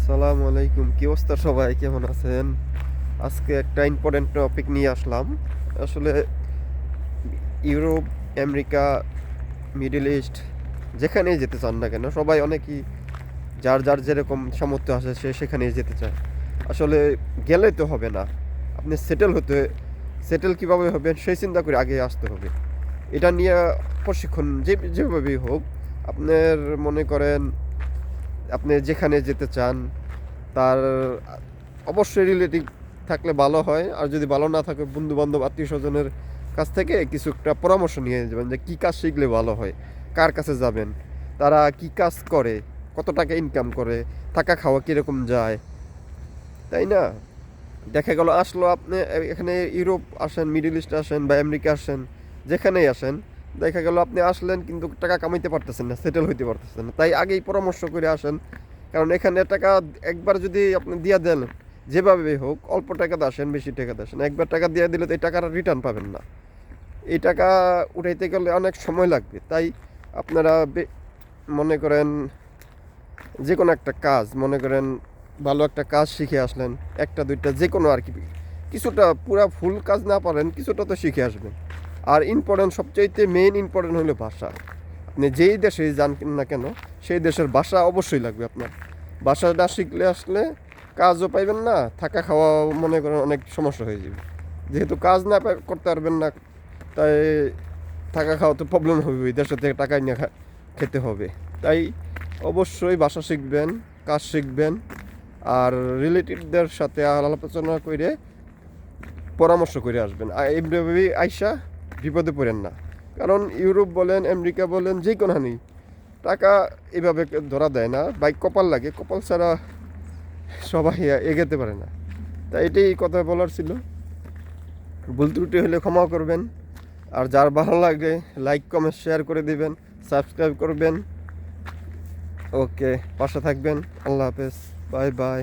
আসসালামু আলাইকুম, কি অবস্থা? সবাই কেমন আছেন? আজকে একটা ইম্পর্টেন্ট টপিক নিয়ে আসলাম। আসলে ইউরোপ, আমেরিকা, মিডল ইস্ট যেখানেই যেতে চান না কেন, সবাই অনেকেই যার যার যেরকম সামর্থ্য আছে সে সেখানেই যেতে চায়। আসলে গেলেই তো হবে না, আপনি সেটেল কীভাবে হবেন সেই চিন্তা করে আগে আসতে হবে। এটা নিয়ে প্রশিক্ষণ যেভাবেই হোক, আপনার মনে করেন আপনি যেখানে যেতে চান তার অবশ্যই রিলেটিভ থাকলে ভালো হয়, আর যদি ভালো না থাকে বন্ধু বান্ধব আত্মীয় স্বজনের কাছ থেকে কিছু একটা পরামর্শ নিয়ে যাবেন যে কী কাজ শিখলে ভালো হয়, কার কাছে যাবেন, তারা কি কাজ করে, কত টাকা ইনকাম করে, থাকা খাওয়া কীরকম যায়, তাই না? দেখা গেল আসলো আপনি এখানে ইউরোপ আসেন, মিডল ইস্ট আসেন বা আমেরিকা আসেন, যেখানেই আসেন, দেখা গেল আপনি আসলেন কিন্তু টাকা কামাইতে পারতেছেন না, সেটেল হইতে পারতেছেন না। তাই আগেই পরামর্শ করে আসেন, কারণ এখানে টাকা একবার যদি আপনি দিয়ে দেন, যেভাবে হোক, অল্প টাকাতে আসেন বেশি টাকাতে আসেন, একবার টাকা দিয়ে দিলে তো এই টাকাটা রিটার্ন পাবেন না। এই টাকা উঠাইতে গেলে অনেক সময় লাগবে। তাই আপনারা মনে করেন যে কোনো একটা কাজ, মনে করেন ভালো একটা কাজ শিখে আসলেন, একটা দুইটা যে কোনো আর কি, কিছুটা পুরা ফুল কাজ না পারেন কিছুটা তো শিখে আসবেন। আর ইম্পর্টেন্ট, সবচাইতে মেইন ইম্পর্টেন্ট হলো ভাষা। আপনি যেই দেশে যান না কেন সেই দেশের ভাষা অবশ্যই লাগবে আপনার। ভাষা না শিখলে আসলে কাজও পাইবেন না, থাকা খাওয়া মনে করেন অনেক সমস্যা হয়ে যাবে। যেহেতু কাজ না করতে পারবেন না, তাই থাকা খাওয়া তো প্রবলেম হবে, ওই দেশের থেকে টাকা নিয়ে খেতে হবে। তাই অবশ্যই ভাষা শিখবেন, কাজ শিখবেন, আর রিলেটিভদের সাথে আলোচনা করে পরামর্শ করে আসবেন। এইভাবে আইসা বিপদে পড়েন না, কারণ ইউরোপ বলেন, আমেরিকা বলেন, যে কোনখানেই টাকা এভাবে ধরা দেয় না, বাইক কপাল লাগে, কপাল ছাড়া সবাই এগোতে পারে না। তাই এটাই কথা বলার ছিল। ভুল ত্রুটি হলে ক্ষমা করবেন, আর যার ভালো লাগে লাইক কমেন্ট শেয়ার করে দিবেন, সাবস্ক্রাইব করবেন। ওকে, পাশে থাকবেন। আল্লাহ হাফেজ, বাই বাই।